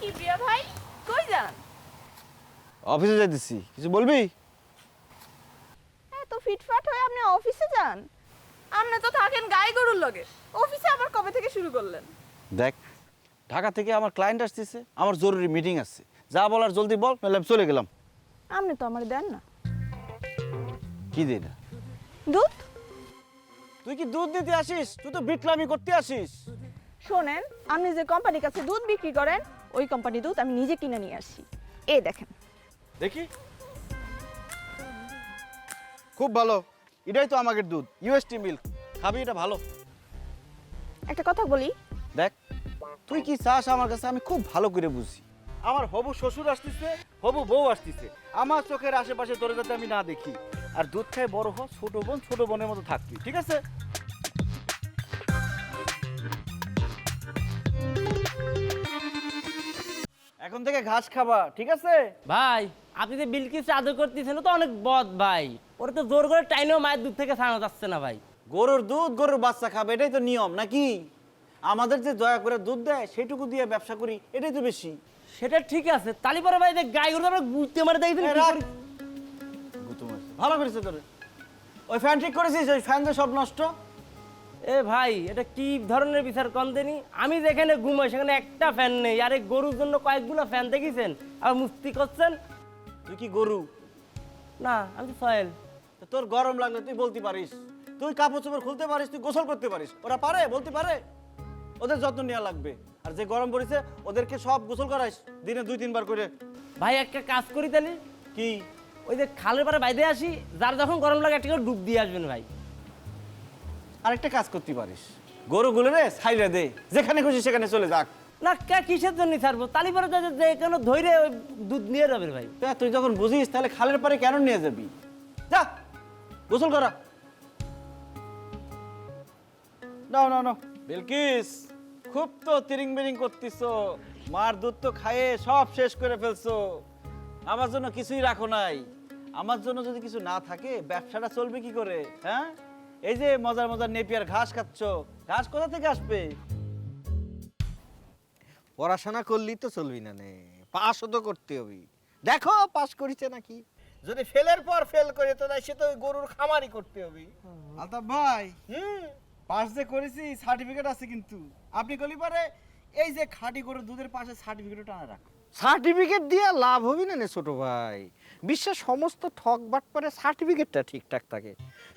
কি প্রিয়া ভাই কই যান? অফিসে যাইতেছি, কিছু বলবি? এত ফিটফাট হয়ে আপনি অফিসে যান? আপনি তো থাকেন গাই গরুর লগে, অফিসে আবার কবে থেকে শুরু করলেন? দেখ, ঢাকা থেকে আমার ক্লায়েন্ট আসতেছে, আমার জরুরি মিটিং আছে, যা বলার জলদি বল, নাহলে আমি চলে গেলাম। আপনি তো আমার দেন না কি দে না? দুধ। তুই কি দুধ দিতে আসিস? তুই তো বিটলামি করতে আসিস। শোনেন, আপনি যে কোম্পানির কাছে দুধ বিক্রি করেন ওই কোম্পানি দুধ আমি নিজে কিনে নিয়ে আসি। এই দেখেন। দেখি, খুব ভালো, এটাই তো আমাদের দুধ, ইউএসটি মিল্ক। খাবি, এটা ভালো। একটা কথা বলি, দেখ, তুই কি চাস আমার কাছে আমি খুব ভালো করে বুঝি। আমার হবু শ্বশুর আসতেছে, হবু বউ আসতেছে, আমার চোখের আশেপাশে তোরে যাতে আমি না দেখি। আর দুধ খাই বড় হ, ছোট বোন ছোট বোনের মতো থাকবি, ঠিক আছে? এখন থেকে ঘাস খাবা, ঠিক আছে? ভাই আপনি যে বিলকিস আদর করতেছেন ও তো অনেক বদ ভাই, ওরা তো জোর করে টাইনেও মায়ের দুধ থেকে ছাড়ানো যাচ্ছে না ভাই। গরুর দুধ গরুর বাচ্চা খাবে, এটাই তো নিয়ম নাকি? আমাদের যে দয়া করে দুধ দেয় সেটুকু দিয়ে ব্যবসা করি, এটাই তো বেশি। সেটা ঠিক আছে, তালিপাড়া ভাই যে গাই গরু আমরা গুঁতে মারে দেখছেন এ, রাখ। গুতো মারছে। ভালো করেছে তোরে। ওই ফ্যান ঠিক করেছিস? ওই ফ্যান যে সব নষ্ট। এ ভাই এটা কি ধরনের বিচার কম দেনি? আমি যেখানে ঘুমাই সেখানে একটা ফ্যান নেই, আর এই গরুর জন্য কয়েকগুলো ফ্যান দেখেছেন আর মুস্তি করছেন। তুই কি গরু? না আমি তো সয়েল। তা তোর গরম লাগলে তুই বলতে পারিস, তুই কাপড় চোপড় খুলতে পারিস, তুই গোসল করতে পারিস। ওরা পারে? বলতে পারে? ওদের যত্ন নেওয়া লাগবে। আর যে গরম পড়েছে ওদেরকে সব গোসল করাইস দিনে 2-3 বার করে। ভাই একটা কাজ করি তাহলে, কি? ওই যে খালের পাড়ে বাইরে আসি, যার যখন গরম লাগে একটা করে ডুব দিয়ে আসবেন ভাই। আরেকটা কাজ করতে পারিস, গরুগুলো রে ছাইরে দে, যেখানে খুশি সেখানে চলে যাক। না কে কিসের জন্য ছাড়বো? তালিপাড়া যে কেন ধৈরে ওই দুধ নিয়ে যাবেন ভাই। তা তুই যখন বুঝিস তাহলে খালের পারে কেন নিয়ে যাবি? যা গোসল করা। নাও নাও নাও। বিলকিস, খুব তো তিরিং বিরিং করতেছো, মার দুধ তো খাইয়ে সব শেষ করে ফেলছো, আমার জন্য কিছুই রাখো নাই। আমার জন্য যদি কিছু না থাকে ব্যবসাটা চলবে কি করে? হ্যাঁ, এই যে মজার মজার নেপিয়ার ঘাস খাচ্ছো, ঘাস কোথা থেকে আসবে? পড়াশোনা করলেই তো চলবি না, নে পাসও তো করতে হবে। দেখো পাস করেছে নাকি, যদি ফেলের পর ফেল করে তো সে তো ওই গরুর খামারই করতে হবে। আলতাফ ভাই, পাস যে করেছি সার্টিফিকেট আছে, কিন্তু আপনি কলি পারে এই যে খাঁটি গরুর দুধের পাশে সার্টিফিকেট আনা রাখো। সার্টিফিকেট দিয়ে লাভ হবে না ছোট ভাই, বিশ্বের সমস্ত ঠক বাট করে সার্টিফিকেটটা ঠিকঠাক থাকে।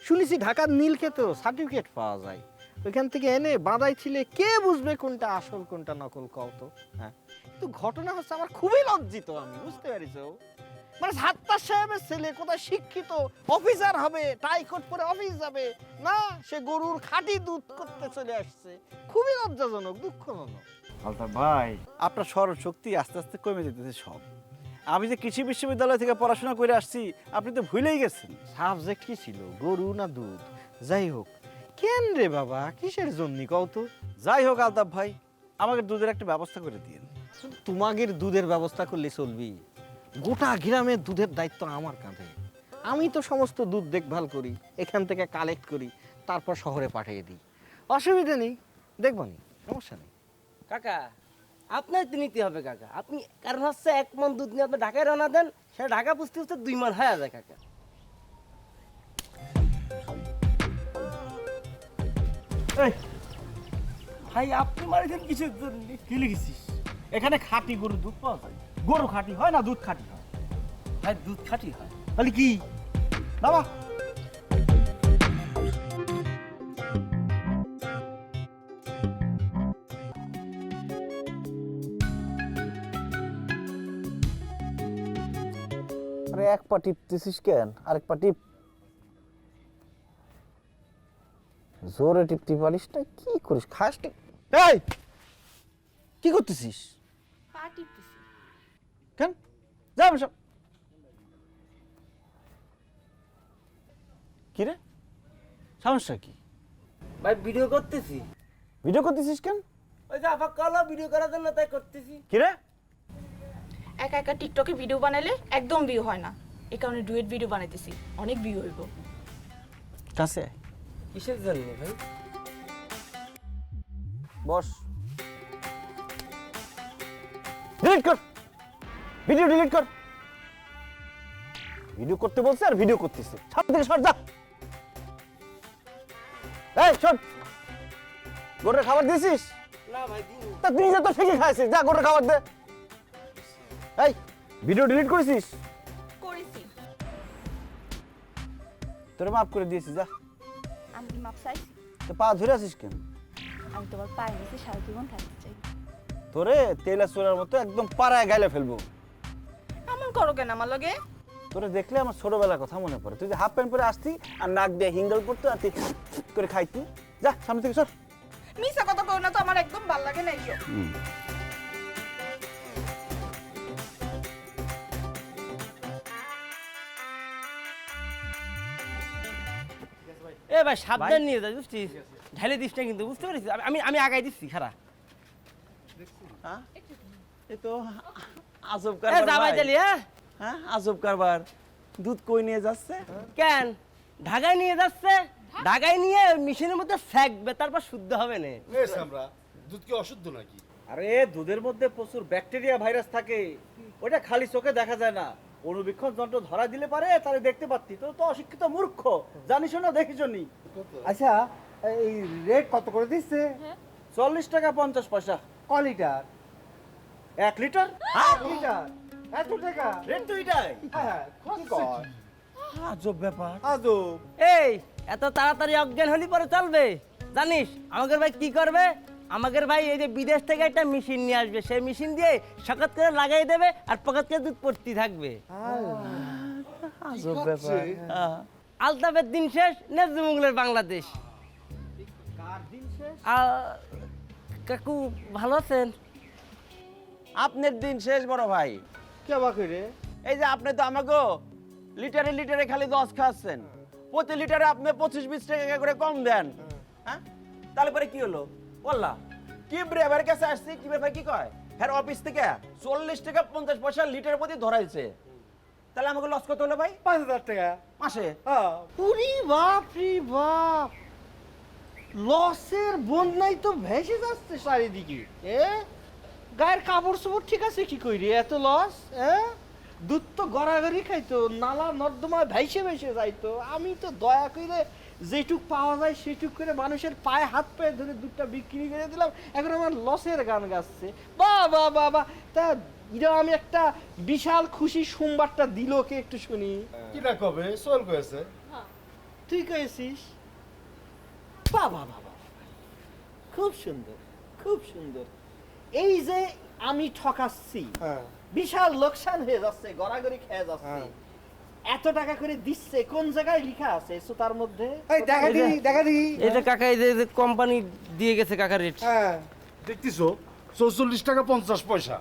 শুনেছি ঢাকার নীলক্ষেতেও সার্টিফিকেট পাওয়া যায়, ওইখান থেকে এনে বাঁধাই ছিলে কে বুঝবে কোনটা আসল কোনটা নকল, কও তো। হ্যাঁ, কিন্তু ঘটনা হচ্ছে আমার খুবই লজ্জিত, আমি বুঝতে পারিস। মানে সাত্তার সাহেবের ছেলে কোথায় শিক্ষিত অফিসার হবে, টাই কোট পরে অফিস যাবে না, সে গরুর খাঁটি দুধ করতে চলে আসছে। খুবই লজ্জাজনক, দুঃখজনক। আলতাফ ভাই, আপনার স্মরণ শক্তি আস্তে আস্তে কমে যেতেছে সব। আমি যে কৃষি বিশ্ববিদ্যালয় থেকে পড়াশোনা করে আসছি, আপনি তো ভুলেই গেছেন। সাবজেক্ট কি ছিল, গরু না দুধ? যাই হোক, কেন রে বাবা, কিসের জন্য কও তো? যাই হোক আলতাফ ভাই, আমাকে দুধের একটা ব্যবস্থা করে দিন। তোমাদের দুধের ব্যবস্থা করলে চলবি? গোটা গ্রামের দুধের দায়িত্ব আমার কাঁধে। আমি তো সমস্ত দুধ দেখভাল করি, এখান থেকে কালেক্ট করি, তারপর শহরে পাঠিয়ে দিই। অসুবিধা নেই, দেখবনি, সমস্যা নেই। কাকা আপনার তো নিতে হবে কাকা, আপনি কারণ হচ্ছে 1 মণ দুধ নিয়ে আপনি ঢাকায় রওনা দেন, সেটা ঢাকা পুষতে পুষতে 2 মণ হয়ে যায় কাকা। এই, ভাই আপনি মারিছেন কিসের জন্য? কি লিখেছিস? এখানে খাঁটি গরুর দুধ পাওয়া যায়। গরু খাঁটি হয় না দুধ খাঁটি হয়? ভাই দুধ খাঁটি হয়। তাহলে কি বাবা? আরে এক পা টিপতেছিস কেন? আরেক পা টিপ। জোরে টিপতে পারিস না? কি করিস? খাস টিপ। এই কি করতেছিস? পা টিপতেছি। কেন? যা সব। কি রে, সমস্যা কি? ভাই ভিডিও করতেছি। ভিডিও করতেছিস কেন? ওই যে আপা কলো ভিডিও করার জন্য তাই করতেছি। কি রে? একা একা টিকটকে ভিডিও বানাইলে একদম ভিউ হয় না, এই কারণে ডুয়েট ভিডিও বানাইতেছি, অনেক ভিউ হইব। কাছে কিসের জন্য ভাই? বস। ডিলিট কর, ভিডিও ডিলিট কর। ভিডিও করতে বলছে আর ভিডিও করতেছে, সামনে থেকে সর যা। এই শোন, গরুর খাবার দিয়েছিস? না ভাই দিন। তা তুই যে তো ঠিকই খাইছিস, যা গরুর খাবার দে। এই ভিডিও ডিলিট করেছিস? করেছি। তোরে মাফ করে দিয়েছি, যা। আমি কি মাপ চাইছি? তো পা ধরে আছিস কেন? আমি তোমার পায়ের নিচে সারা জীবন থাকতে চাই। তোরে তেলা চোরার মতো একদম পাড়ায় গাইলে ফেলবো। এমন করো কেন আমার লগে? তোরে দেখলে আমার ছোটবেলার কথা মনে পড়ে। তুই যে হাফ প্যান্ট পরে আসতি আর নাক দিয়ে হিঙ্গল করতো আর তুই করে খাইতি। যা সামনে থেকে সর। মিছা কথা কও না তো, আমার একদম ভাল লাগে না এইসব। এ ভাই সাবধান নিয়ে যা, বুঝছিস? ঢালে দিস না কিন্তু, বুঝতে পারিস? আমি আমি আগাই দিচ্ছি, খারা। হ্যাঁ এই তো আজব এ কারবার যা ভাই ভাই। চালি, হ্যাঁ? হ্যাঁ আজব কারবার। দুধ কই নিয়ে যাচ্ছে? কেন ঢাকায় নিয়ে যাচ্ছে? ঢাকায় নিয়ে মেশিনের মধ্যে ফেকবে, তারপর শুদ্ধ হবে না। আমরা দুধ কি অশুদ্ধ নাকি? আরে দুধের মধ্যে প্রচুর ব্যাকটেরিয়া ভাইরাস থাকে, ওটা খালি চোখে দেখা যায় না। অনুবীক্ষণ যন্ত্র ধরা দিলে পারে তাহলে দেখতে পারতি। তো তো অশিক্ষিত মূর্খ, জানিস না দেখিস নি। আচ্ছা এই রেট কত করে দিচ্ছে? 40 টাকা 50 পয়সা। ক লিটার? 1 লিটার? 1 লিটার এত টাকা? রেট তো এটাই। হ্যাঁ, কি কয়? আজব ব্যাপার। আজব। এই এত তাড়াতাড়ি অজ্ঞান হলি পরে চলবে? জানিস আমাদের ভাই কি করবে? আমাদের ভাই এই যে বিদেশ থেকে একটা মেশিন নিয়ে আসবে, সেই মেশিন দিয়ে সকাত করে লাগাই দেবে আর পকাত করে দুধ পড়তে থাকবে। আজব ব্যাপার। হ্যাঁ। আলতাফের দিন শেষ, নেজমুগলের বাংলাদেশ। কাকু ভালো আছেন? আপনার দিন শেষ বড় ভাই। কে বা করে? এই যে আপনি তো আমাকে লিটারে লিটারে খালি 10 খাচ্ছেন, প্রতি লিটারে আপনি 25-20 টাকা করে কম দেন। হ্যাঁ তাহলে পরে কি হলো বললা? কি ব্রেভার কাছে আসছি, কি ব্যাপার কি কয় হ্যাঁ অফিস থেকে 40 টাকা 50 পয়সা লিটার প্রতি ধরাইছে। তাহলে আমাকে লস কত হলো ভাই 5000 টাকা মাসে? হ্যাঁ। উরি বাপ রে বাপ, লসের বন্যায় তো ভেসে যাচ্ছে চারিদিকে। গায়ের কাপড় চোপড় ঠিক আছে কি কইরে এত লস? দুধ তো গড়াগড়ি খাইতো, নালা নর্দমা ভেসে ভেসে যাইতো। আমি তো দয়া করে যেটুক পাওয়া যায় সেটুক করে মানুষের পায়ে হাত পায়ে ধরে দুধটা বিক্রি করে দিলাম। এখন আমার লসের গান গাচ্ছে। বাহ বাহ বাহ বাহ। তা এটা আমি একটা বিশাল খুশি সোমবারটা দিল কে একটু শুনি। কিনা কবে সোল কয়েছে? তুই কয়েছিস? বাবা বাবা, খুব সুন্দর খুব সুন্দর। এই যে আমি ঠকাচ্ছি, বিশাল লোকসান হয়ে যাচ্ছে, গড়াগড়ি খেয়ে যাচ্ছে, এত টাকা করে দিচ্ছে, কোন জায়গায় লেখা আছে তার মধ্যে? দেখা দিই, দেখা দিই। এই যে কাকা, এই যে কোম্পানি দিয়ে গেছে কাকা রেট। দেখতেছো 44 টাকা 50 পয়সা।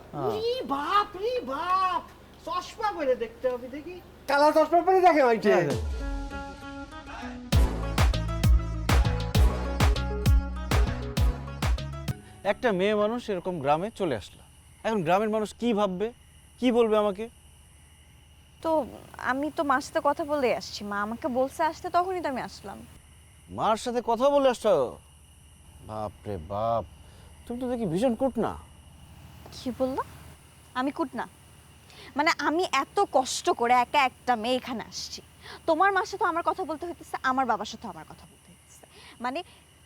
ই বাপ রে বাপ, চশমা করে দেখতে হবে দেখি। কালা চশমা পরে দেখে ওইটা। একটা মেয়ে মানুষ এরকম গ্রামে চলে আসলো, এখন গ্রামের মানুষ কি ভাববে, কি বলবে আমাকে? তো আমি তো মার সাথে কথা বলে আসছি, মা আমাকে বলছে আসতে, তখনই তো আমি আসলাম। মার সাথে কথা বলে আসছো? বাপ রে বাপ, তুমি তো দেখি ভীষণ কুট না। কি বললো? আমি কুটনা? মানে আমি এত কষ্ট করে একা একটা মেয়ে এখানে আসছি, তোমার মার সাথে আমার কথা বলতে হইতেছে, আমার বাবার সাথে আমার কথা বলতে হইতেছে। মানে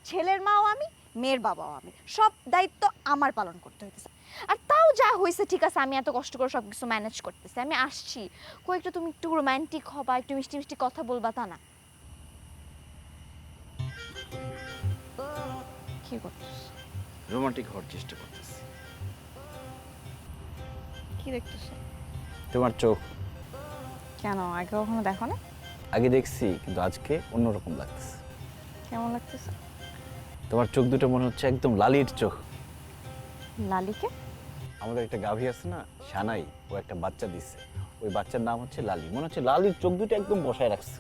ছেলের মাও আমি, মেয়ের বাবাও আমি, সব দায়িত্ব আমার পালন করতে হইতেছে। আর তাও যা হয়েছে ঠিক আছে, আমি এত কষ্ট করে সব কিছু ম্যানেজ করতেছি। আমি আসছি কয়েকটা, তুমি একটু রোমান্টিক হবা, একটু মিষ্টি মিষ্টি কথা বলবা, তা না। কি করতেছ? রোমান্টিক হওয়ার চেষ্টা করতেছি। কি দেখতেছ? তোমার চোখ। কেন, আগে কখনো দেখো না? আগে দেখছি, কিন্তু আজকে অন্যরকম লাগতেছে। কেমন লাগতেছে? তোমার চোখ দুটো মনে হচ্ছে একদম লালির চোখ। লালিকে? আমাদের একটা গাভী আছে না, সানাই, ও একটা বাচ্চা দিচ্ছে, ওই বাচ্চার নাম হচ্ছে লালি। মনে হচ্ছে লালির চোখ দুটো একদম বসায় রাখছে।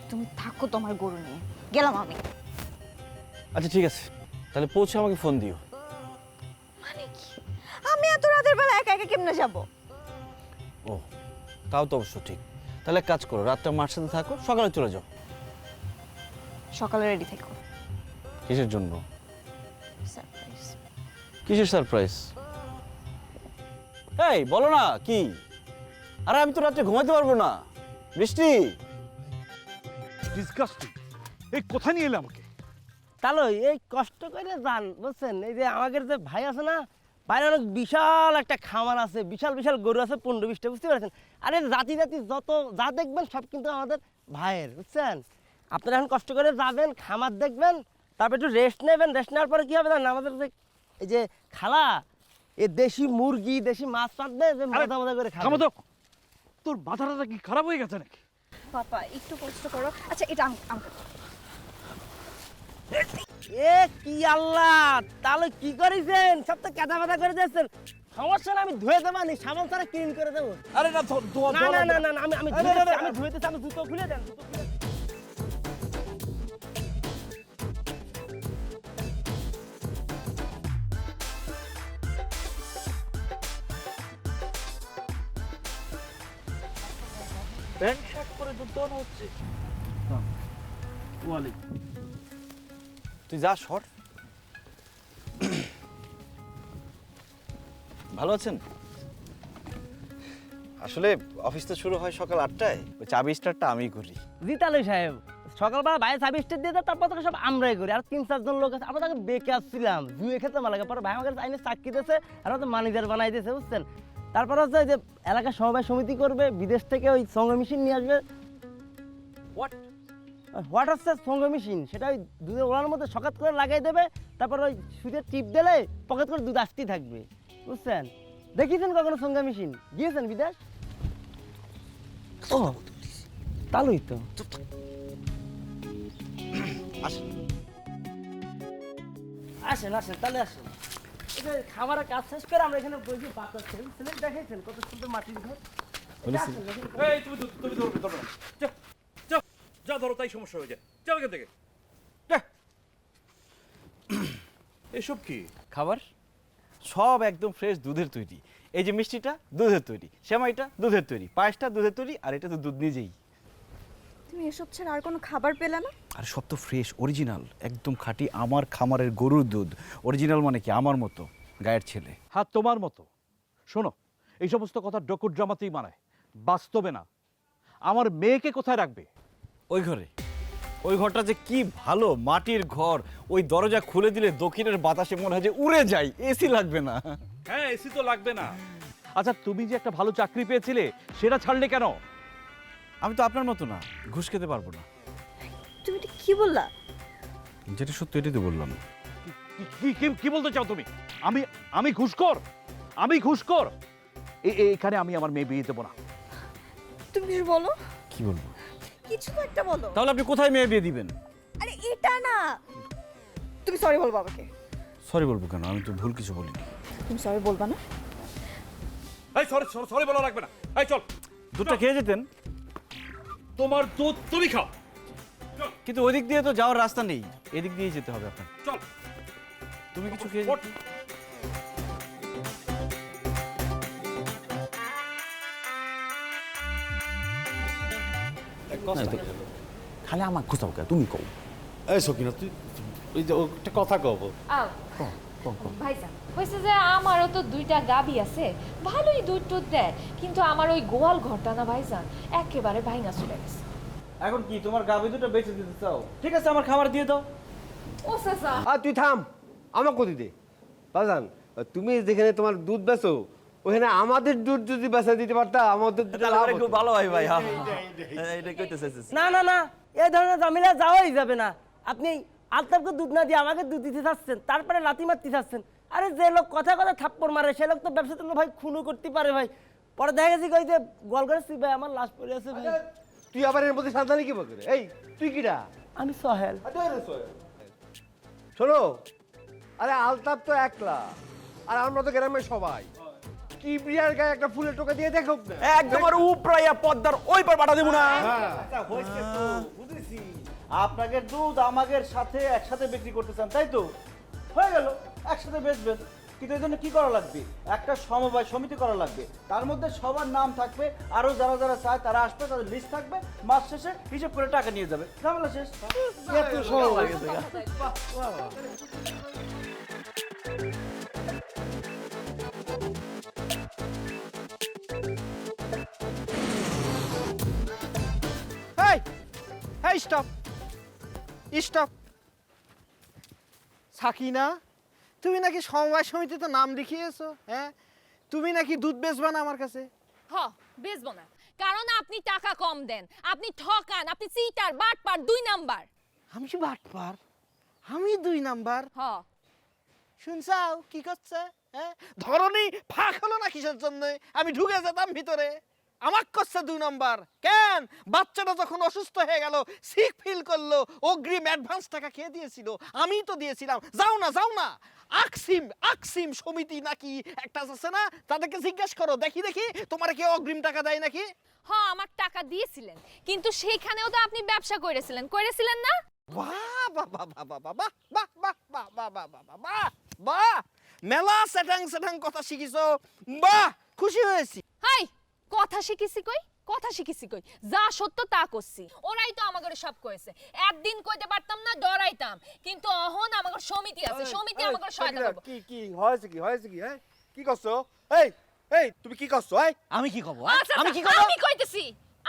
তুমি থাকো তোমার গরু নিয়ে, গেলাম আমি। আচ্ছা ঠিক আছে, তাহলে পৌঁছে আমাকে ফোন দিও। মানে কি, আমি এত রাতের বেলা একা একা কেমনে যাব? ও, তাও তো অবশ্য ঠিক। তাহলে এক কাজ করো, রাতটা মার সাথে থাকো, সকালে চলে যাও। সকালে রেডি থেকো। কিসের জন্য? সারপ্রাইজ। কিসের সারপ্রাইজ? এই বলো না কি? আরে আমি তো রাত্রে ঘুমাতে পারবো না, বৃষ্টি। ডিসকাস্টিং। এই কোথায় নিয়ে এলে আমাকে? তাহলে এই কষ্ট করে যান বুঝছেন, এই যে আমাদের যে ভাই আছে না, বাইরে অনেক বিশাল একটা খামার আছে, বিশাল বিশাল গরু আছে 15-20টা, বুঝতে পারছেন? আরে জাতি জাতি যত যা দেখবেন সব কিন্তু আমাদের ভাইয়ের, বুঝছেন? আপনারা এখন কষ্ট করে যাবেন, খামার দেখবেন, তারপর একটু রেস্ট নেবেন। রেস্ট নেওয়ার পরে কী হবে জানেন, আমাদের যে এই যে খালা এই দেশি মুরগি দেশি মাছ পাতবে, যে মজা মজা করে খাবে। থামো তো। তোর মাথাটা কি খারাপ হয়ে গেছে নাকি? পাপা একটু কষ্ট করো। আচ্ছা এটা আমাকে এ কি আল্লাহ, তাহলে কি করেছেন? সব তো কাদা বাদা করে দিয়েছেন। সমস্যা না, আমি ধুয়ে দেবো, নি সাবান ছাড়া ক্লিন করে দেবো। আরে না, না না না না, আমি ধুয়ে দিচ্ছি, আমি জুতো খুলে দেন, জুতো খুলে দেন। প্যান্ট শার্ট পরে দুধ দোয়ানো হচ্ছে। তুই যা সর। ভালো আছেন? আসলে অফিস তো শুরু হয় সকাল 8টায়, ওই চাবি স্টার্টটা আমিই করি। জি তালুই সাহেব, সকালবেলা বাইরে সাবি স্টেট দিয়ে দেয়, তারপর থেকে সব আমরাই করি। আর 3-4 জন লোক আছে, আমরা তাকে বেঁকে আসছিলাম, জুয়ে খেতে মারা লাগে। পরে ভাই আমাকে আইনে চাকরি দিয়েছে, আর আমাদের ম্যানেজার বানাই দিয়েছে, বুঝছেন? তারপর হচ্ছে যে এলাকার সমবায় সমিতি করবে, বিদেশ থেকে ওই সঙ্গ মেশিন নিয়ে আসবে। হোয়াট হচ্ছে সঙ্গ মেশিন? সেটা ওই দুধের ওলার মধ্যে সকাত করে লাগাই দেবে, তারপর ওই সুদের টিপ দিলে পকেট করে দুধ আসতেই থাকবে, বুঝছেন? দেখিয়েছেন কখনো সঙ্গ মেশিন? গিয়েছেন বিদেশ? ও তালুই তো। আসেন। আসেন আসেন, তাহলে আসেন। এই যে খামারের কাজ শেষ করে আমরা এখানে বসে বাঁচাচ্ছি, বুঝছেন? দেখাইছেন কত সুন্দর মাটির ঘর। বলেছি। এই তুমি ধরো না। যাও যাও যা, ধরো, তাই সমস্যা হয়ে যায়। যাও এখান থেকে। এসব কি খাবার সব একদম ফ্রেশ দুধের তৈরি। এই যে মিষ্টিটা দুধের তৈরি, সেমাইটা দুধের তৈরি, পায়েসটা দুধের তৈরি, আর এটা তো দুধ নিজেই। তুমি এসব ছাড়া আর কোনো খাবার পেলে না? আর সব তো ফ্রেশ অরিজিনাল, একদম খাঁটি আমার খামারের গরুর দুধ। অরিজিনাল মানে কি, আমার মতো গায়ের ছেলে। হ্যাঁ, তোমার মতো। শোনো, এই সমস্ত কথা ডকুর ড্রামাতেই মানায়, বাস্তবে না। আমার মেয়েকে কোথায় রাখবে? ওই ঘরে, ওই ঘরটা যে কি ভালো, মাটির ঘর। ওই দরজা খুলে দিলে দক্ষিণের বাতাসে মনে হয় যে উড়ে যাই, এসি লাগবে না। হ্যাঁ, এসি তো লাগবে না। আচ্ছা, তুমি যে একটা ভালো চাকরি পেয়েছিলে, সেটা ছাড়লে কেন? আমি তো আপনার মতো না, ঘুষ খেতে পারবো না। তুমি এটা কি বললা? যেটা সত্যি এটাই তো বললাম। কি বলতে চাও তুমি? আমি ঘুষখোর? আমি ঘুষখোর? এখানে আমি আমার মেয়ে বিয়ে দেবো না। তুমি কিছু বলো, কি বলবো? কিছু তো একটা বলো। তাহলে আপনি কোথায় মেয়ে বিয়ে দিবেন? আরে এটা না, তুমি সরি বলবো বাবাকে। সরি বলবো কেন? আমি তো ভুল কিছু বলিনি। তুমি সরি বলবা না? এই সরি বলা লাগবে না। এই চল, দুধটা খেয়ে যেতেন। তোমার দুধ তুমি খাও। কিন্তু ওই দিক দিয়ে তো যাওয়ার রাস্তা নেই, এদিক দিয়েই যেতে হবে আপনার। চল। তুমি কিছু খেয়ে ওঠ। খালি আমার খুঁজাও কে, তুমি কও। এই সকিনা, তুই ওই যে একটা কথা কব। আও ভাইজান কইছে যে আমারও তো 2টা গাবি আছে, ভালোই দুধ টুধ দেয়, কিন্তু আমার ওই গোয়াল ঘরটা না ভাইজান একেবারে ভাঙা চলে গেছে। এখন কি তোমার গাভী দুটো বেঁচে দিতে চাও? ঠিক আছে, আমার খাবার দিয়ে দাও। ও চাচা, আর তুই থাম, আমার কতি দে বাজান। তুমি যেখানে তোমার দুধ বেচো, ওখানে আমাদের দুধ যদি বেচা দিতে পারতা, আমাদের দুধে লাভ হতো। খুব ভালো হয় ভাই। এটা কইতে চাইছিস? না না না, এই ধরনের ঝামেলা যাওয়াই যাবে না। আপনি আলতাফকে দুধ না দিয়ে আমাকে দুধ দিতে চাচ্ছেন, তারপরে লাথি মারতে চাচ্ছেন। আরে যে লোক কথা কথা থাপ্পড় মারে, সে লোক তো ব্যবসা তো ভাই খুনও করতে পারে ভাই। পরে দেখা গেছে কই যে গোয়াল করে ভাই আমার লাশ পড়ে আছে ভাই। তুই আবার এর মধ্যে সাবধানে কি বলছিস? এই তুই কিরা? আমি সহেল। শোনো, আরে আলতাপ তো একলা, আর আমরা তো গ্রামের সবাই। কি বিয়ার গায়ে একটা ফুলের টোকা দিয়ে দেখো না। একদম আর উপরাইয়া পদ্মার ওই পার পাঠা দেব না। বুঝেছি, আপনাকে দুধ আমাদের সাথে একসাথে বিক্রি করতে চান, তাই তো? হয়ে গেল, একসাথে বেচবেন। কিন্তু এই জন্য কি করা লাগবে? একটা সমবায় সমিতি করা লাগবে, তার মধ্যে সবার নাম থাকবে, আরো যারা যারা চায় তারা আসবে, তাদের লিস্ট থাকবে, মাস শেষে হিসেব করে টাকা নিয়ে যাবে, ঝামেলা শেষ। এত সহজ। Stop stop. সাকিনা, তুমি নাকি সমবায় সমিতিতে নাম লিখিয়েছো? হ্যাঁ, তুমি নাকি দুধ বেচবা না আমার কাছে? হ বেচবো না, কারণ আপনি টাকা কম দেন, আপনি ঠকান, আপনি চিটার বাটপার 2 নাম্বার। আমি কি বাটপার? আমি 2 নাম্বার? হ শুনছাও কি করছে? হ্যাঁ, ধরনি ফাঁক হলো না কিসের জন্য? আমি ঢুকে যেতাম ভিতরে, আমাক করছে 2 নাম্বার কেন? বাচ্চাটা যখন অসুস্থ হয়ে গেল, সিক ফিল করলো, অগ্রিম অ্যাডভান্স টাকা কে দিয়েছিল? আমিই তো দিয়েছিলাম। যাও না যাও না, আকসিম আকসিম সমিতি নাকি একটা আছে না, তাদেরকে জিজ্ঞেস করো, দেখি দেখি তোমার কেউ অগ্রিম টাকা দেয় নাকি? হ আমাকে টাকা দিয়েছিলেন, কিন্তু সেইখানেও তো আপনি ব্যবসা করেছিলেন না? বাহ বাহ বাহ বাহ বাহ বাহ বাহ বাহ বাহ বাহ বাহ বাহ বাহ বাহ বাহ, মেলা সেটাং সেটাং কথা শিখিছো, বাহ খুশি হয়েছি। হাই কথা শিখিছি কই, যা সত্য তা করছি। ওরাই তো আমাকে সব কইছে, একদিন কইতে পারতাম না, ডরাইতাম, কিন্তু অহন আমাকে সমিতি আছে, সমিতি আমাকে সহায়তা করবে। কি কি হয়েছে কি হ্যাঁ কি করছো? এই এই তুমি কি করছো? এই আমি কি কব? আচ্ছা, আমি কি আচ্ছা, কব? আমি কইতেছি,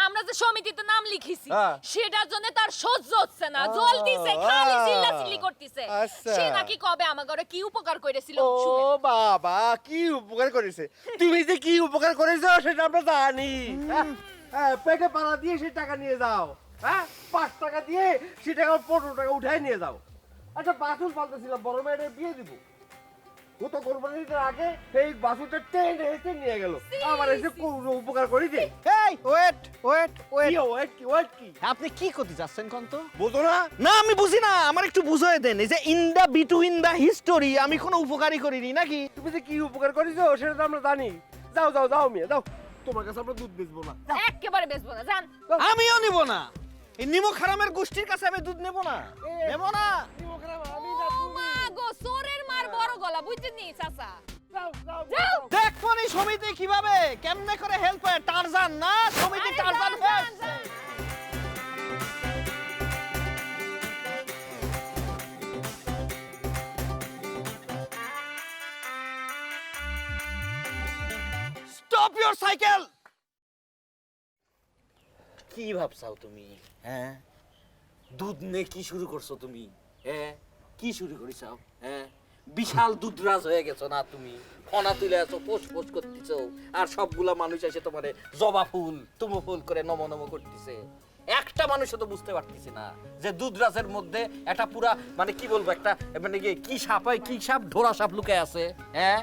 আমরা যে সমিতিতে নাম লিখিছি হ্যাঁ। সেটার জন্য তার সহ্য হচ্ছে না, জ্বলতিছে, খালি চিল্লাচিল্লি করতেছে। আচ্ছা। সে নাকি কবে আমাকে কি উপকার করেছিল ও শুনে। বাবা, কি উপকার করেছে? তুমি যে কি উপকার করেছো সেটা আমরা জানি। হ্যাঁ, পেটে পাড়া দিয়ে সেই টাকা নিয়ে যাও। হ্যাঁ, 5 টাকা দিয়ে সেই টাকা 15 টাকা উঠাই নিয়ে যাও। আচ্ছা, বাসুর পাল্টেছিলাম, বড় মেয়ের বিয়ে দিব। ও তো কোরবানির আগে সেই বাসুরটা টেনে হেঁটে নিয়ে গেল। আমার এসে কোনো উপকার করি দে। এই ওয়েট ওয়েট ওয়েট, ওয়েট কি আপনি কি করতে যাচ্ছেন কোন তো? বোঝো না? না আমি বুঝি না, আমার একটু বুঝিয়ে দেন। এই যে in the between the history আমি কোনো উপকারই করিনি নাকি? তুমি যে কি উপকার করেছো সেটা তো আমরা জানি। যাও যাও যাও মেয়ে যাও, তোমার কাছে আমরা দুধ বেচবো না। একেবারে বেচবো না, জান। আমিও নিব না, এই নিমক হারামের গোষ্ঠীর কাছে আমি দুধ নেব না, নেব না। ও মা গো, সোরের মার বড় গলা, বুঝছেন নি চাচা? যাও দেখো নি সমিতি কিভাবে কেমনে করে হেল্প হয়। টারজান না সমিতি, আরে টারজান যান, হয়ে যান, যান। Stop your cycle. কি ভাবছাও তুমি? হ্যাঁ, দুধ নে কি শুরু করছো তুমি? হ্যাঁ, কি শুরু করিছাও? হ্যাঁ, বিশাল দুধরাজ হয়ে গেছো না তুমি? ফনা তুলে আছো, পোষ পোষ করতেছো, আর সবগুলা মানুষ এসে তোমারে জবা ফুল তুমো ফুল করে নম নম করতেছে। একটা মানুষও তো বুঝতে পারতেছে না যে দুধরাজের মধ্যে একটা পুরা মানে কি বলবো, একটা মানে কি সাপ হয়, কি সাপ, ঢোরা সাপ লুকায় আছে। হ্যাঁ,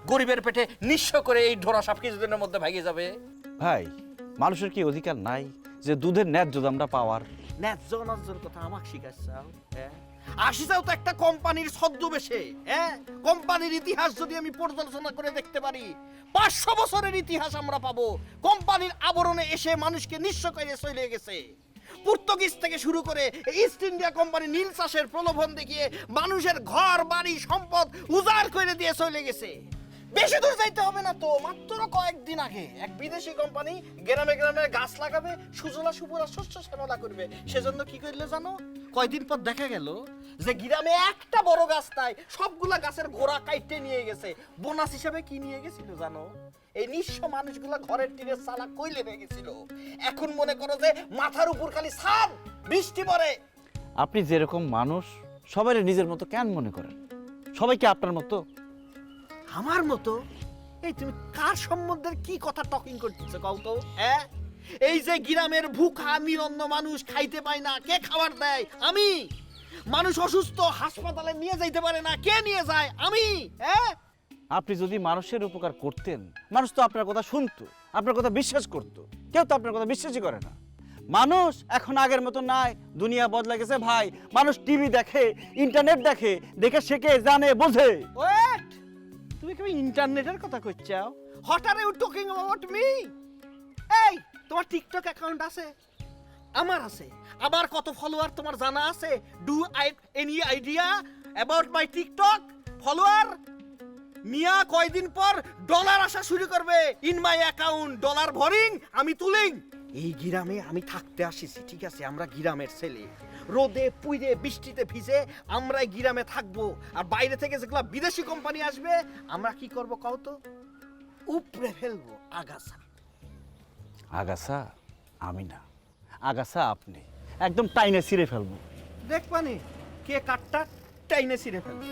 গরিবের পেটে নিঃস্ব করে এই ঢোরা সাপ কিছুদিনের মধ্যে ভাগিয়ে যাবে। ভাই, মানুষের কি অধিকার নাই যে দুধের ন্যায্য দামটা পাওয়ার? ন্যায্য অন্যায্যর কথা আমাকে শিখাচ্ছাও? হ্যাঁ, আসিছাও তো একটা কোম্পানির ছদ্মবেশে। হ্যাঁ, কোম্পানির ইতিহাস যদি আমি পর্যালোচনা করে দেখতে পারি, 500 বছরের ইতিহাস আমরা পাবো। কোম্পানির আবরণে এসে মানুষকে নিঃস্ব করে চলে গেছে। পর্তুগিজ থেকে শুরু করে ইস্ট ইন্ডিয়া কোম্পানি নীল চাষের প্রলোভন দেখিয়ে মানুষের ঘর বাড়ি সম্পদ উজাড় করে দিয়ে চলে গেছে। বেশি দূর যাইতে হবে না তো, মাত্র কয়েকদিন আগে এক বিদেশি কোম্পানি গ্রামে গ্রামে গাছ লাগাবে, সুজলা সুফলা শস্য শ্যামলা করবে। সেজন্য কি করলে জানো? কয়দিন পর দেখা গেল যে গ্রামে একটা বড় গাছ নাই, সবগুলা গাছের গোড়া কাইটে নিয়ে গেছে। বোনাস হিসাবে কি নিয়ে গেছিল জানো? এই নিঃস্ব মানুষগুলা ঘরের টিনের চালা কইলে হয়ে গেছিল। এখন মনে করো যে মাথার উপর খালি ছাদ, বৃষ্টি পড়ে। আপনি যেরকম মানুষ সবাই নিজের মতো কেন মনে করেন? সবাই কি আপনার মতো? আমার মতো? এই তুমি কার সম্বন্ধে কি কথা টকিং করতেছ কও তো? হ্যাঁ, এই যে গ্রামের ভুখা নিরন্ন মানুষ খাইতে পায় না, কে খাবার দেয়? আমি। মানুষ অসুস্থ, হাসপাতালে নিয়ে যাইতে পারে না, কে নিয়ে যায়? আমি। হ্যাঁ, আপনি যদি মানুষের উপকার করতেন, মানুষ তো আপনার কথা শুনতো, আপনার কথা বিশ্বাস করতো। কেউ তো আপনার কথা বিশ্বাসই করে না। মানুষ এখন আগের মতো নাই, দুনিয়া বদলে গেছে ভাই। মানুষ টিভি দেখে, ইন্টারনেট দেখে, দেখে শেখে, জানে, বোঝে। ওয়েট, তুমি কি ইন্টারনেটের কথা কইছাও? What are you talking about me? এই, তোমার টিকটক অ্যাকাউন্ট আছে? আমার আছে। আবার কত ফলোয়ার তোমার জানা আছে? Do I any idea about my TikTok follower? মিয়া কয়দিন পর ডলার আসা শুরু করবে ইন মাই অ্যাকাউন্ট, ডলার ভরিং আমি তুলিং। এই গ্রামে আমি থাকতে আসিছি, ঠিক আছে? আমরা গ্রামের ছেলে, রোদে পুইরে বৃষ্টিতে ভিজে আমরা এই গ্রামে থাকবো। আর বাইরে থেকে যেগুলো বিদেশি কোম্পানি আসবে, আমরা কি করব কও তো? উপড়ে ফেলবো আগাছা। আগাছা আমি না, আগাছা আপনি। একদম টাইনে ছিঁড়ে ফেলবো। দেখবানি কে কাঠটা টাইনে ছিঁড়ে ফেলে।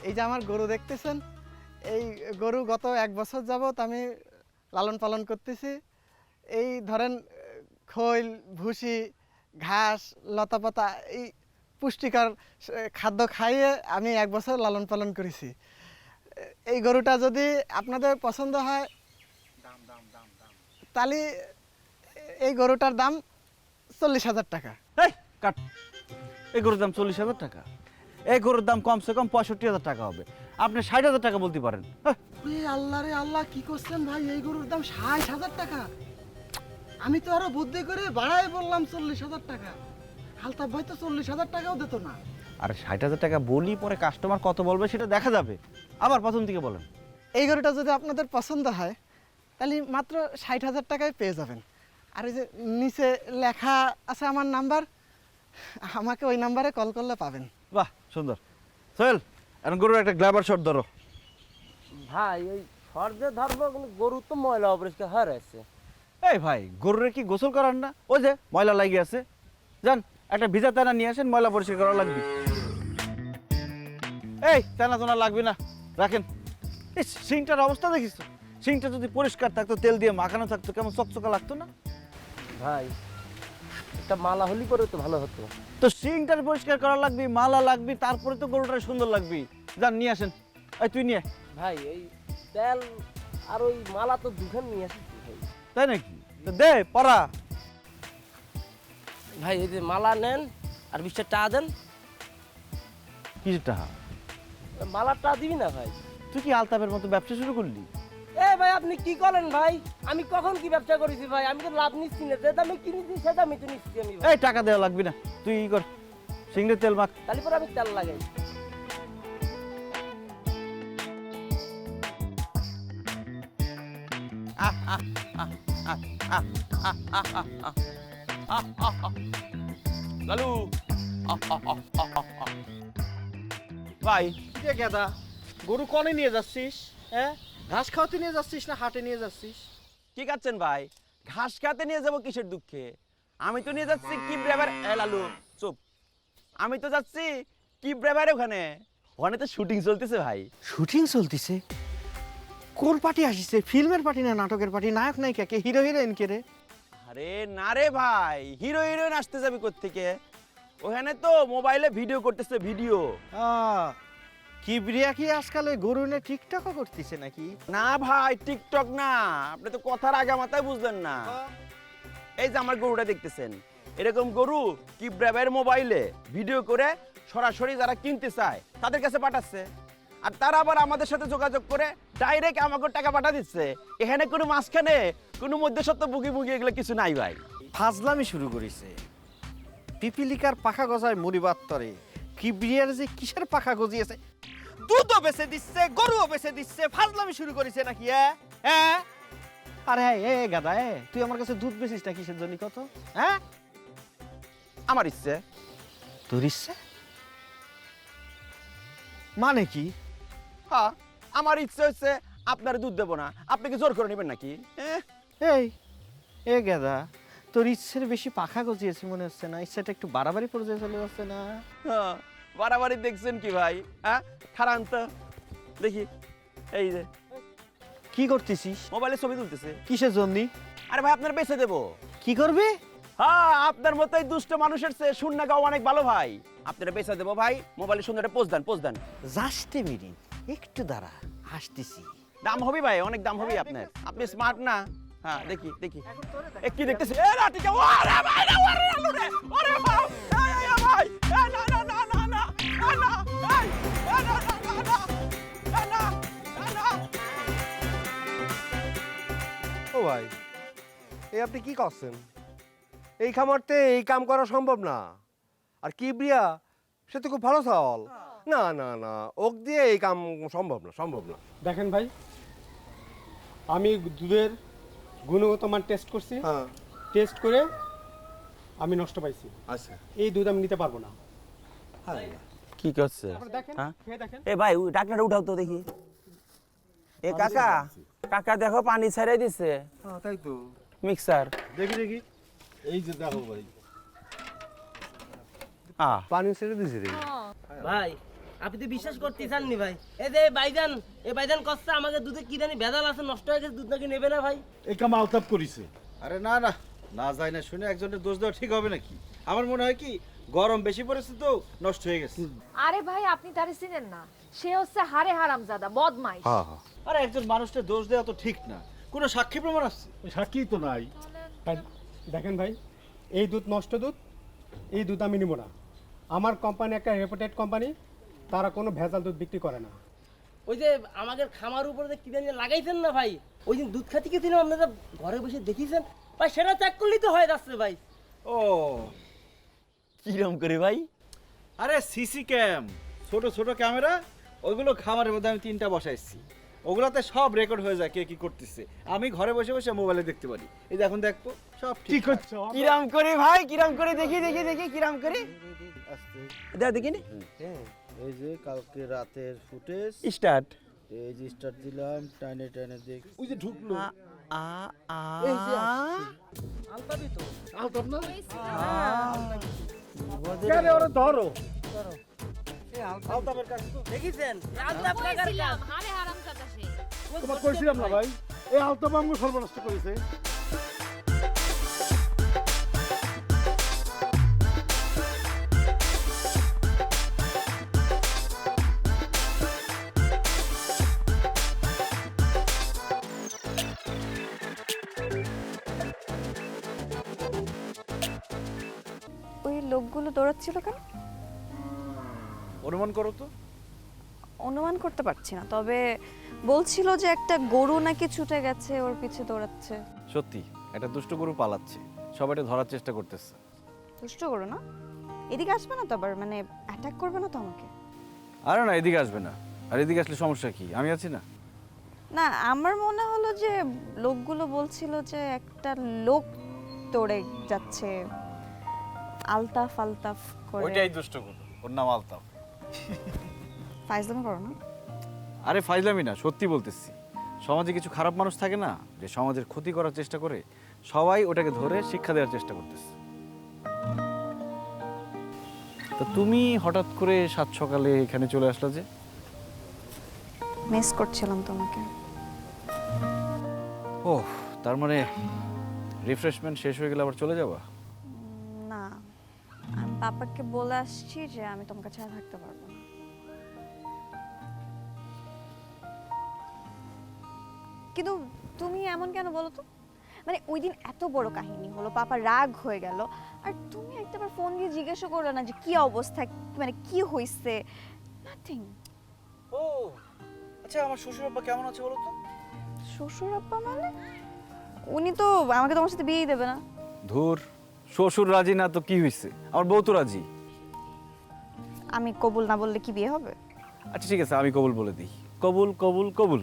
এই যে আমার গরু দেখতেছেন, এই গরু গত 1 বছর যাবত আমি লালন পালন করতেছি। এই ধরেন খৈল, ভুসি, ঘাস, লতাপাতা, এই পুষ্টিকর খাদ্য খাইয়ে আমি 1 বছর লালন পালন করেছি। এই গরুটা যদি আপনাদের পছন্দ হয় তাহলে এই গরুটার দাম 40,000 টাকা। এই কাট, এই গরুর দাম 40,000 টাকা? এই গরুর দাম কমসে কম 65,000 টাকা হবে। আপনি 60,000 টাকা বলতে পারেন। আল্লাহ রে আল্লাহ, কি করছেন ভাই? এই গরুর দাম 60,000 টাকা? আমি তো আরো বুদ্ধি করে বাড়াই বললাম 40,000 টাকা। আলতাফ ভাই তো 40,000 টাকাও দিত না। আর 60,000 টাকা বলি, পরে কাস্টমার কত বলবে সেটা দেখা যাবে। আবার প্রথম থেকে বলেন। এই গরুটা যদি আপনাদের পছন্দ হয় তাহলে মাত্র 60,000 টাকায় পেয়ে যাবেন। আর এই যে নিচে লেখা আছে আমার নাম্বার, আমাকে ওই নাম্বারে কল করলে পাবেন। বাহ, সুন্দর। সোহেল, এখন গরুর একটা গ্ল্যাবার শট ধরো। ভাই ওই সর্দে ধরবো, কিন্তু গরু তো ময়লা অপরিষ্কার হয়ে রয়েছে। এই ভাই, গরুরে কি গোসল করান না? ওই যে ময়লা লাগিয়ে আছে, যান একটা ভিজা তেনা নিয়ে আসেন, ময়লা পরিষ্কার করা লাগবে। এই তেনা তোনা লাগবে না, রাখেন। এই সিংটার অবস্থা দেখিস? সিংটা যদি পরিষ্কার থাকতো, তেল দিয়ে মাখানো থাকতো, কেমন চকচকা লাগতো না? ভাই একটা মালা হলি করে তো ভালো হতো। তো সিংটার পরিষ্কার করা লাগবে, মালা লাগবে, তারপরে তো গরুটা সুন্দর লাগবে। যান নিয়ে আসেন। এই তুই নিয়ে। ভাই এই তেল আর ওই মালা তো দুখান নিয়ে আসিস ভাই। তাই নাকি? তো দে পরা। ভাই এই যে মালা নেন আর 20টা টাকা দেন। কিটা? মালার টাকা দিবি না ভাই? তুই কি আলতাফের মতো ব্যবসা শুরু করলি? এ ভাই আপনি কি করেন ভাই? আমি কখন কি ব্যবসা করেছি ভাই? আমি তো লাভ নিচ্ছি না, যে দামে কিনেছি সে দামে তো নিচ্ছি আমি ভাই। এই টাকা দেওয়া লাগবে না, তুই ই কর, সিংড়ের তেল মাখ। তাহলে পরে আমি তেল লাগাই। লালু ভাই, কে গেদা, গরু কনে নিয়ে যাচ্ছিস? হ্যাঁ, ঘাস খাওয়াতে নিয়ে যাচ্ছিস না হাটে নিয়ে যাচ্ছিস? কি খাচ্ছেন ভাই? ঘাস খাতে নিয়ে যাব কিসের দুঃখে? আমি তো নিয়ে যাচ্ছি কি ড্রাইভার। লালু চুপ। আমি তো যাচ্ছি কি ড্রাইভার, ওখানে ওখানে তো শুটিং চলতেছে ভাই। শুটিং চলতিছে? কোন পার্টি আসিছে? ফিল্মের পার্টি না নাটকের পার্টি? নায়ক নায়িকা কে, হিরো হিরোইন কে রে? আরে না রে ভাই, হিরো হিরোইন আসতে যাবি কোত্থেকে? ওখানে তো মোবাইলে ভিডিও করতেছে, ভিডিও। কিবরিয়া কি আজকাল ওই গরু নিয়ে টিকটকও করতেছে নাকি? না ভাই, টিকটক না। আপনি তো কথার আগা মাথায় বুঝলেন না। এই যে আমার গরুটা দেখতেছেন, এরকম গরু কি ড্রাইভার মোবাইলে ভিডিও করে সরাসরি যারা কিনতে চায় তাদের কাছে পাঠাচ্ছে, আর তারা আবার আমাদের সাথে যোগাযোগ করে ডাইরেক্ট আমাকে টাকা পাঠা দিচ্ছে। এখানে কোনো মাঝখানে কোনো মধ্যস্বত্ব বুকি বুকি এগুলো কিছু নাই ভাই। ফাজলামি শুরু করেছে। পিপিলিকার পাখা গজায় মুড়িবাদ তরে, কিবরিয়ার যে কিসের পাখা গজিয়েছে, দুধও বেচে দিচ্ছে, গরুও বেচে দিচ্ছে, ফাজলামি শুরু করেছে নাকি? হ্যাঁ, আরে এ গাদা, তুই আমার কাছে দুধ বেচিস না কিসের জন্য কত? হ্যাঁ, আমার ইচ্ছে। তোর ইচ্ছে মানে কি? হ্যাঁ, আমার ইচ্ছে হচ্ছে আপনার দুধ দেবো না, আপনি কি জোর করে নেবেন নাকি? এই এ গাদা, তোর ইচ্ছের বেশি পাখা গজিয়েছে মনে হচ্ছে না? ইচ্ছেটা একটু বাড়াবাড়ি পর্যায়ে চলে যাচ্ছে না? হ্যাঁ, বাড়াবাড়ি দেখছেন কি ভাই? হ্যাঁ, খারান তো দেখি। এই যে কি করতেছিস? মোবাইলে ছবি তুলতেছে। কিসের জন্য? আরে ভাই, আপনার বেঁচে দেবো। কি করবে? হ্যাঁ, আপনার মতোই দুষ্ট মানুষের চেয়ে শূন্য গাও অনেক ভালো ভাই। আপনারা বেঁচে দেবো ভাই, মোবাইলে সুন্দর একটা পোস্ট দেন, পোস্ট দেন। জাস্ট এ মিনিট, একটু দাঁড়া, আসতেছি। দাম হবে ভাই, অনেক দাম হবে আপনার। আপনি স্মার্ট না? হ্যাঁ, দেখি দেখি। কি দেখতেছি? এ রাটিকা, ওরে ভাই রে, ওরে আলু রে, ওরে ভাই, এই ভাই, এ না না না না না, এ না, এই, এ না না না না, এ না, এ না। ও ভাই, এই আপনি কি করছেন? এই খামারতে এই কাম করা সম্ভব না। আর কিবরিয়া সে তো খুব ভালো চাল। না না না, ওক দিয়ে এই কাম সম্ভব না, সম্ভব না। দেখেন ভাই, আমি দুধের গুণগত মান টেস্ট করছি, হ্যাঁ টেস্ট করে আমি নষ্ট পাইছি। আচ্ছা এই দুধ আমি নিতে পারবো না। কি করছে আপনারা দেখেন, হ্যাঁ? খেয়ে দেখেন। এ ভাই ওই ডাকনাটা উঠাও তো দেখি। এ কাকা, কাকা দেখো পানি ছাড়াই দিছে হ্যাঁ তাই তো, মিক্সার। দেখি দেখি, এই যে দেখো ভাই আহ পানি ছেড়ে দিছে রে। ভাই আপনি তো বিশ্বাস করতে চাননি ভাই। এই যে ভাইজান, এই ভাইজান কষ্ট আমাকে দুধে কি জানি ভেজাল আছে, নষ্ট হয়ে গেছে, দুধ নাকি নেবে না ভাই। এই কাম আলতাপ করিছে। আরে না না, না যায় না শুনে একজনের দোষ দেওয়া ঠিক হবে নাকি? আমার মনে হয় কি গরম বেশি পড়েছে তো নষ্ট হয়ে গেছে। আরে ভাই আপনি তারে চিনেন না, সে হচ্ছে হারে হারামজাদা বদমাইশ। আরে একজন মানুষকে দোষ দেওয়া তো ঠিক না, কোনো সাক্ষী প্রমাণ আছে? ওই সাক্ষী তো নাই। তাই দেখেন ভাই, এই দুধ নষ্ট দুধ, এই দুধ আমি নিব না। আমার কোম্পানি একটা রেপুটেড কোম্পানি, তারা কোনো ভেজাল দুধ বিক্রি করে না। ওই যে আমাদের খামার উপরে যে কি জানি লাগাইছেন না ভাই, ওই দিন দুধ খাতে গেছিলাম, আপনারা ঘরে বসে দেখিছেন ভাই, সেটা চেক করলেই তো হয়ে যাচ্ছে ভাই। ও কিরম করে ভাই? আরে সিসি ক্যাম, ছোট ছোট ক্যামেরা, ওইগুলো খামারের মধ্যে আমি 3টা বসাইছি। ওগুলোতে সব রেকর্ড হয়ে যায় কে কি করতেছে, আমি ঘরে বসে বসে মোবাইলে দেখতে পারি। এই যে এখন দেখবো সব কি ঠিক। করছো? কিরাম করে ভাই, কিরাম করে দেখি দেখি দেখি, কিরাম করে দেখ দেখি নি এই যে কালকে রাতের ফুটেজ, স্টার্ট। এই যে স্টার্ট দিলাম, টাইনে টাইনে দেখ। ওই যে ঢুকলো। এই যে আলতাপ না? কেন ওরা ধরো? দেখেছেন আলতাপ কাকার কইছিলাম, কাজ। হারে হারামজাদা সে। তোমার কইছিলাম না ভাই, এই আলতাপ আমাকে সর্বনাশ করেছে। ওই লোকগুলো দৌড়াচ্ছিল কেন? অনুমান করো তো। অনুমান করতে পারছি না, তবে বলছিল যে একটা গরু নাকি ছুটে গেছে, ওর পিছে দৌড়াচ্ছে। সত্যি একটা দুষ্ট গরু পালাচ্ছে, সবাই এটা ধরার চেষ্টা করতেছে। দুষ্ট গরু না? এদিকে আসবে না তো আবার, মানে অ্যাটাক করবে না তো আমাকে? আরে না, এদিকে আসবে না। আর এদিকে আসলে সমস্যা কি? আমি আছি না। না, আমার মনে হলো যে লোকগুলো বলছিল যে একটা লোক দৌড়ে যাচ্ছে আলতাফ আলতাফ করে। ওইটাই দুষ্ট গরু, ওর নাম আলতাফ। ফাইজলামি করো না। আরে ফাইজলামি না, সত্যি বলতেছি। সমাজে কিছু খারাপ মানুষ থাকে না, যে সমাজের ক্ষতি করার চেষ্টা করে, সবাই ওটাকে ধরে শিক্ষা দেওয়ার চেষ্টা করতেছে। তো তুমি হঠাৎ করে সাত সকালে এখানে চলে আসলা যে? মিস করছিলাম তোমাকে। ও, তার মানে রিফ্রেশমেন্ট শেষ হয়ে গেলে আবার চলে যাবা? না, আমি পাপাকে বলে আসছি যে আমি তোমাকে ছাড়া থাকতে পারবো না। কিন্তু তুমি এমন কেন বলো তো? মানে ওই দিন এত বড় কাহিনী হলো, পাপা রাগ হয়ে গেল, আর তুমি একটাবার ফোন দিয়ে জিজ্ঞাসা করলে না যে কি অবস্থা, মানে কি হয়েছে? নাথিং। ও আচ্ছা, আমার শ্বশুর আব্বা কেমন আছে বলো তো? শ্বশুর আব্বা মানে? উনি তো আমাকে তোমার সাথে বিয়েই দেবে না। ধুর, শ্বশুর রাজি না তো কি হয়েছে, আমার বউ তো রাজি। আমি কবুল না বললে কি বিয়ে হবে? আচ্ছা ঠিক আছে, আমি কবুল বলে দিই। কবুল কবুল কবুল।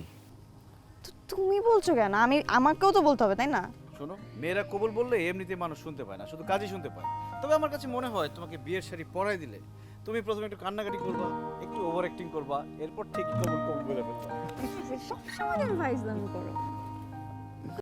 তো তুমি বলছো কেন? আমাকেও তো বলতে হবে, তাই না? শোনো, মেয়েরা কবুল বললে এমনিতে মানুষ শুনতে পায় না, শুধু কাজই শুনতে পায়। তবে আমার কাছে মনে হয় তোমাকে বিয়ের শাড়ি পরাই দিলে তুমি প্রথমে একটু কান্নাকাটি করবা, একটু ওভার অ্যাক্টিং করবা, এরপর ঠিক কবুল কবুল বলে ফেলবা। সবসময় তুমি ফাইজলামি করো।